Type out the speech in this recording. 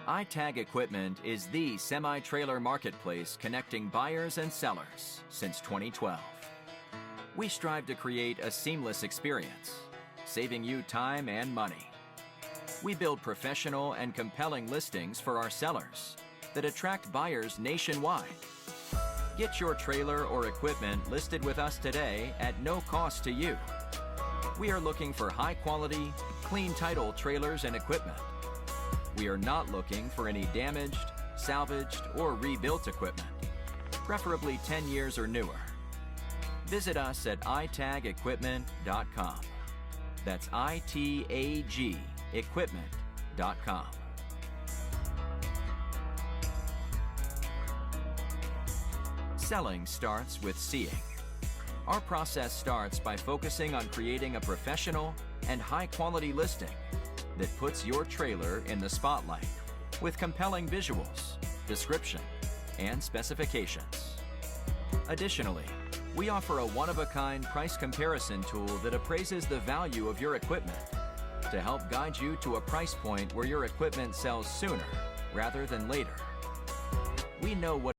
iTag Equipment is the semi-trailer marketplace connecting buyers and sellers since 2012. We strive to create a seamless experience, saving you time and money. We build professional and compelling listings for our sellers that attract buyers nationwide. Get your trailer or equipment listed with us today at no cost to you. We are looking for high-quality, clean title trailers and equipment. We are not looking for any damaged, salvaged, or rebuilt equipment, preferably 10 years or newer. Visit us at itagequipment.com. That's ITAG equipment.com. Selling starts with seeing. Our process starts by focusing on creating a professional and high-quality listing that puts your trailer in the spotlight with compelling visuals, description, and specifications. Additionally, we offer a one-of-a-kind price comparison tool that appraises the value of your equipment to help guide you to a price point where your equipment sells sooner rather than later. We know what